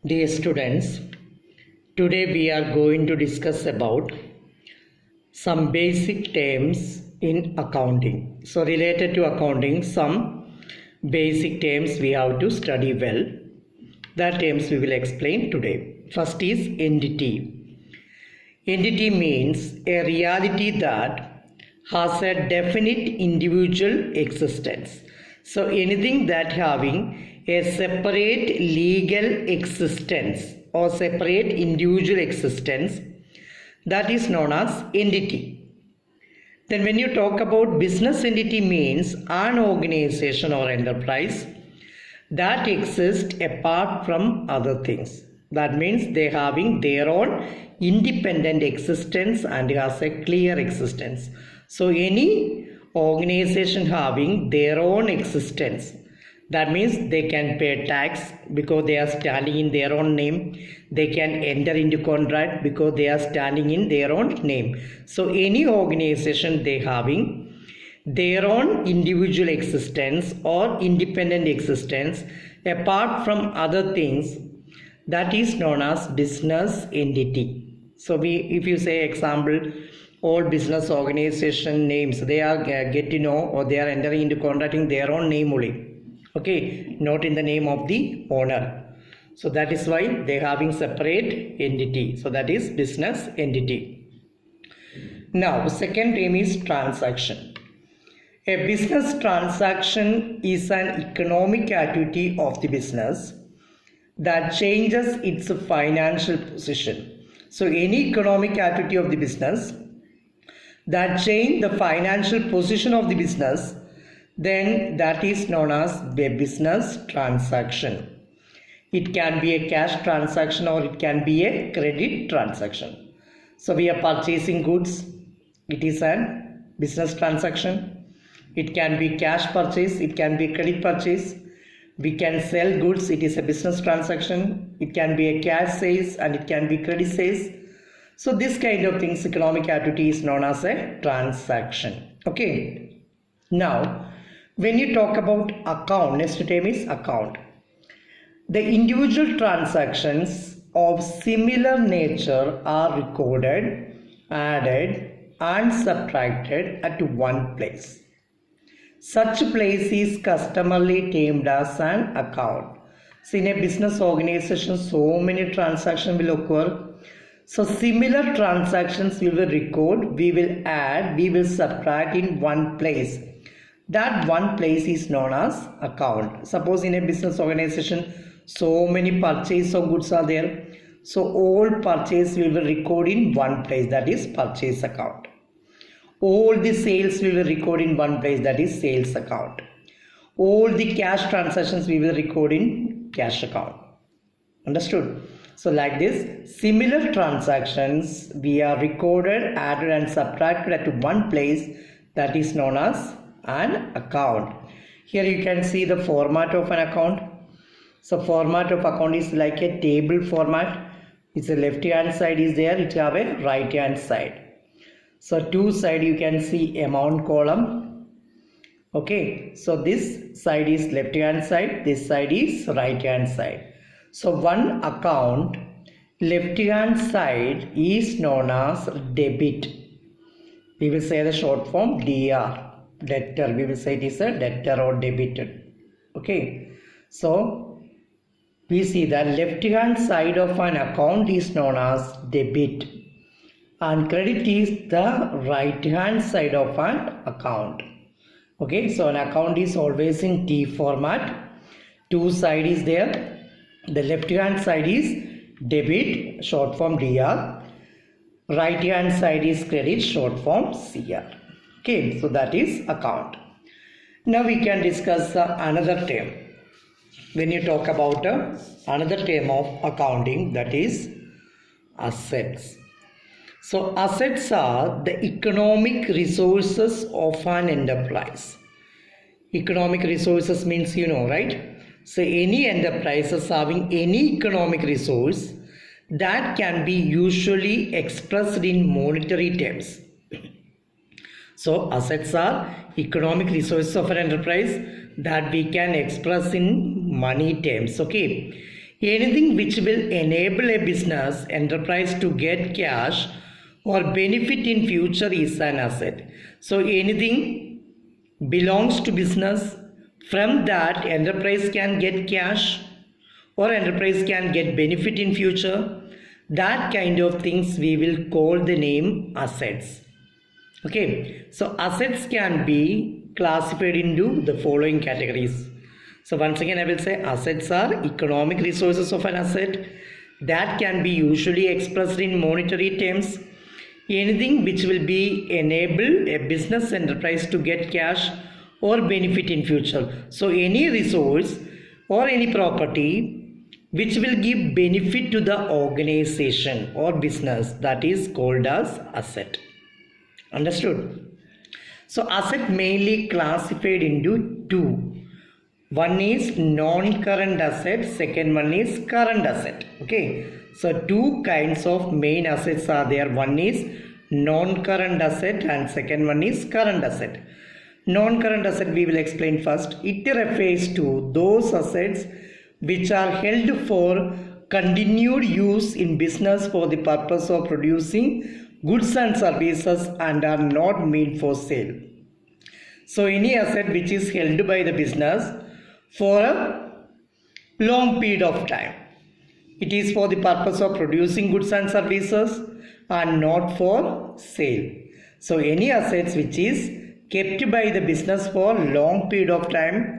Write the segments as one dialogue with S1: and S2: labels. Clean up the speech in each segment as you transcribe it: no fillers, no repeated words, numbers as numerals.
S1: Dear students, today we are going to discuss about some basic terms in accounting. So related to accounting, some basic terms we have to study well. That terms we will explain today. First is entity. Entity means a reality that has a definite individual existence. So anything that having a separate legal existence or separate individual existence, that is known as entity. Then when you talk about business entity means an organization or enterprise that exists apart from other things. That means they having their own independent existence and has a clear existence. So any organization having their own existence, that means they can pay tax because they are standing in their own name. They can enter into contract because they are standing in their own name. So any organization they having their own individual existence or independent existence apart from other things, that is known as business entity. So if you say example, all business organization names, they are get to know or they are entering into contracting their own name only. Okay, not in the name of the owner. So that is why they having separate entity. So that is business entity. Now second term is transaction. A business transaction is an economic activity of the business that changes its financial position. So any economic activity of the business that change the financial position of the business, then that is known as a business transaction. It can be a cash transaction or it can be a credit transaction. So we are purchasing goods, it is a business transaction. It can be cash purchase, it can be credit purchase. We can sell goods, it is a business transaction. It can be a cash sales and it can be credit sales. So this kind of things, economic activity is known as a transaction. Okay. Now, when you talk about account, next term is account. The individual transactions of similar nature are recorded, added and subtracted at one place. Such place is customarily termed as an account. So in a business organization, so many transactions will occur. So similar transactions we will record, we will add, we will subtract in one place. That one place is known as account. Suppose in a business organization, so many purchase of goods are there. So all purchase we will record in one place, that is purchase account. All the sales we will record in one place, that is sales account. All the cash transactions we will record in cash account. Understood? So like this, similar transactions we are recorded, added and subtracted at one place, that is known as an account. Here you can see the format of an account. So format of account is like a table format. It's a left hand side is there, it have a right hand side. So two side you can see amount column. Okay, so this side is left hand side, this side is right hand side. So one account left hand side is known as debit. We will say the short form DR, debtor. We will say it is a debtor or debited. Okay, so we see that left hand side of an account is known as debit and credit is the right hand side of an account. Okay, so an account is always in T format. Two side is there. The left hand side is debit, short form DR. Right hand side is credit, short form CR. Okay, so that is account. Now we can discuss another term. When you talk about another term of accounting, that is assets. So assets are the economic resources of an enterprise. Economic resources means you know, right? So any enterprise is having any economic resource that can be usually expressed in monetary terms. So assets are economic resources of an enterprise that we can express in money terms. Okay. Anything which will enable a business enterprise to get cash or benefit in future is an asset. So anything belongs to business, from that enterprise can get cash or enterprise can get benefit in future. That kind of things we will call the name assets. Okay, so assets can be classified into the following categories. So once again I will say assets are economic resources of an asset that can be usually expressed in monetary terms. Anything which will be enable a business enterprise to get cash or benefit in future. So any resource or any property which will give benefit to the organization or business, that is called as asset. Understood? So asset mainly classified into two. One is non-current asset, second one is current asset. Okay, so two kinds of main assets are there. One is non-current asset and second one is current asset. Non-current asset we will explain first. It refers to those assets which are held for continued use in business for the purpose of producing goods and services and are not made for sale. So any asset which is held by the business for a long period of time, it is for the purpose of producing goods and services and not for sale. So any assets which is kept by the business for long period of time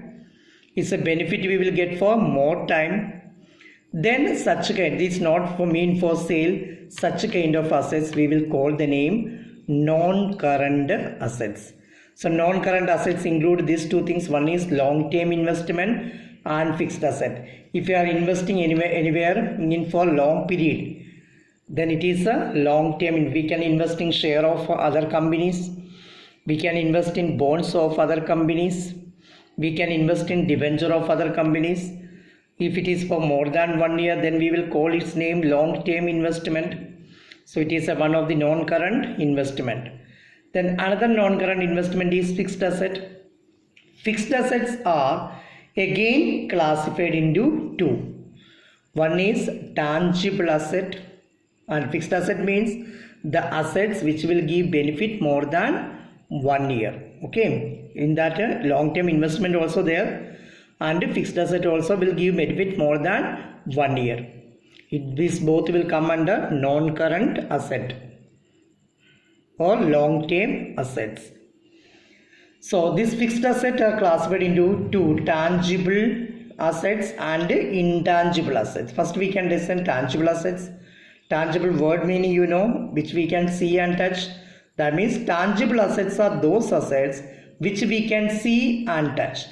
S1: is a benefit we will get for more time. Then such kind, this is not for mean for sale, such kind of assets we will call the name non-current assets. So non-current assets include these two things. One is long-term investment and fixed asset. If you are investing anywhere in for long period, then it is a long-term. We can invest in share of other companies. We can invest in bonds of other companies. We can invest in debenture of other companies. If it is for more than 1 year, then we will call its name long-term investment. So it is one of the non-current investment. Then another non-current investment is fixed asset. Fixed assets are again classified into two. One is tangible asset, and fixed asset means the assets which will give benefit more than 1 year. Okay, in that long-term investment also there, and fixed asset also will give benefit more than 1 year. This both will come under non-current asset or long-term assets. So this fixed asset are classified into two: tangible assets and intangible assets. First we can listen tangible assets. Tangible word meaning you know, which we can see and touch. That means tangible assets are those assets which we can see and touch,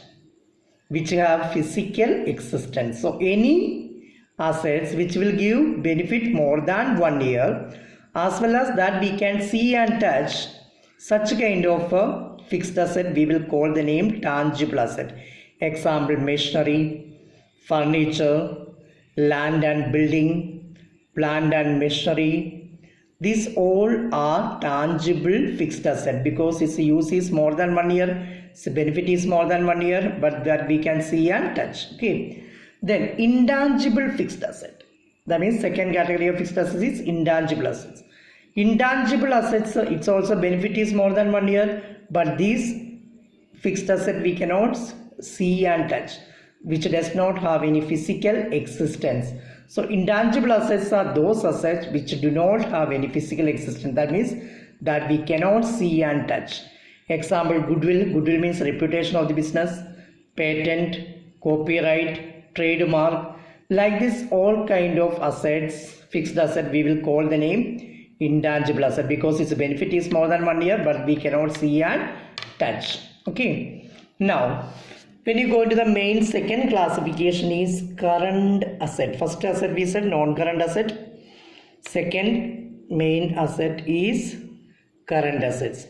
S1: which have physical existence. So any assets which will give benefit more than 1 year, as well as that we can see and touch, such kind of a fixed asset we will call the name tangible asset. Example: machinery, furniture, land and building, plant and machinery. These all are tangible fixed asset because its use is more than 1 year, its benefit is more than 1 year, but that we can see and touch. Okay. Then intangible fixed asset. That means second category of fixed assets is intangible assets. Intangible assets, its also benefit is more than 1 year, but these fixed asset we cannot see and touch, which does not have any physical existence. So intangible assets are those assets which do not have any physical existence. That means that we cannot see and touch. Example: goodwill. Goodwill means reputation of the business. Patent, copyright, trademark. Like this, all kind of assets, fixed asset, we will call the name intangible asset because its benefit is more than 1 year, but we cannot see and touch. Okay. Now, when you go to the main second classification is current asset. First asset we said non-current asset. Second main asset is current assets.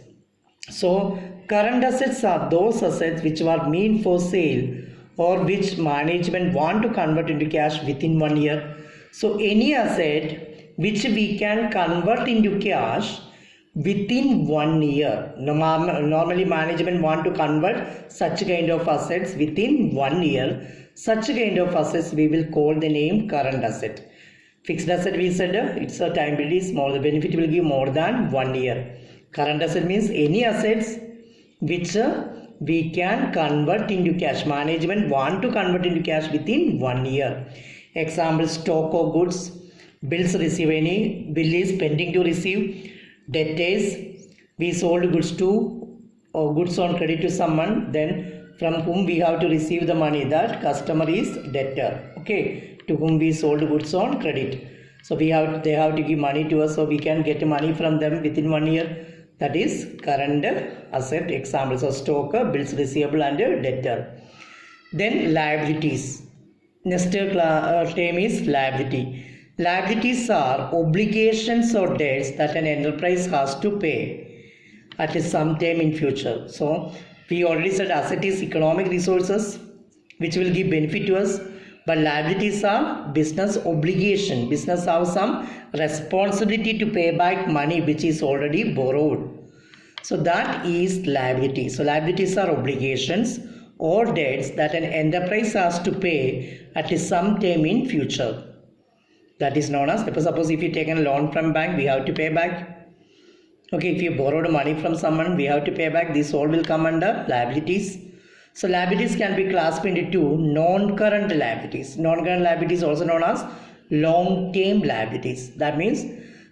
S1: So current assets are those assets which were meant for sale or which management want to convert into cash within 1 year. So any asset which we can convert into cash within 1 year. Normally management want to convert such kind of assets within 1 year. Such kind of assets we will call the name current asset. Fixed asset we said it's a time period is more, the benefit will give more than 1 year. Current asset means any assets which we can convert into cash. Management want to convert into cash within 1 year. Example, stock of goods, bills receive, any bill is pending to receive, debtors, we sold goods to or goods on credit to someone, then from whom we have to receive the money, that customer is debtor, okay, to whom we sold goods on credit. So they have to give money to us, so we can get money from them within 1 year. That is current asset. Examples of stock, bills receivable and debtor. Then liabilities. Next term is liability. Liabilities are obligations or debts that an enterprise has to pay at some time in future. So we already said asset is economic resources which will give benefit to us, but liabilities are business obligation. Business has some responsibility to pay back money which is already borrowed. So that is liability. So liabilities are obligations or debts that an enterprise has to pay at some time in future. That is known as, suppose if you take a loan from bank, we have to pay back. Okay, if you borrowed money from someone, we have to pay back. This all will come under liabilities. So liabilities can be classified into non-current liabilities. Non-current liabilities also known as long-term liabilities. That means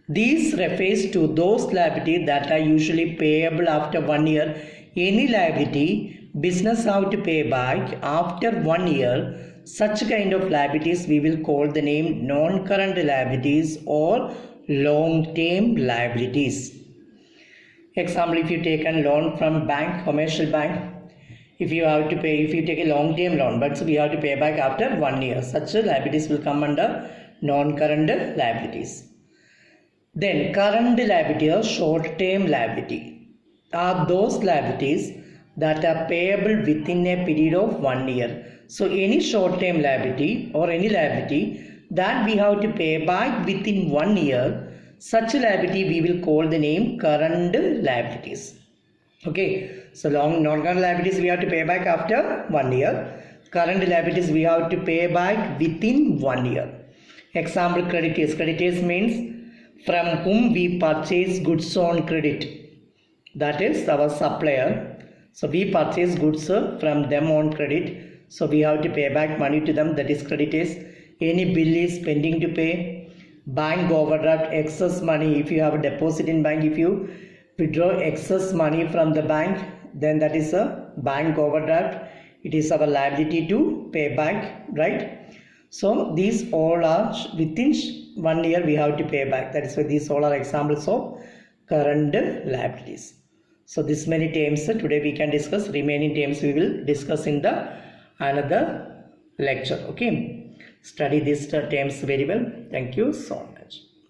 S1: these refers to those liabilities that are usually payable after 1 year. Any liability business have to pay back after 1 year. Such kind of liabilities we will call the name non-current liabilities or long-term liabilities. Example, if you take a loan from bank, commercial bank, if you take a long-term loan, but we have to pay back after 1 year, such liabilities will come under non-current liabilities. Then current liability or short-term liability are those liabilities that are payable within a period of 1 year. So any short-term liability or any liability that we have to pay back within 1 year, such liability we will call the name current liabilities. Okay, so non-current liabilities we have to pay back after 1 year. Current liabilities we have to pay back within 1 year. Example, creditors. Creditors means from whom we purchase goods on credit. That is our supplier. So we purchase goods from them on credit. So we have to pay back money to them. That is creditors. Any bill is pending to pay. Bank overdraft, excess money. If you have a deposit in bank, if you withdraw excess money from the bank, then that is a bank overdraft. It is our liability to pay back, right? So these all are within 1 year we have to pay back. That is why these all are examples of current liabilities. So this many terms today we can discuss. Remaining terms we will discuss in the another lecture. Okay, study these terms very well. Thank you so much.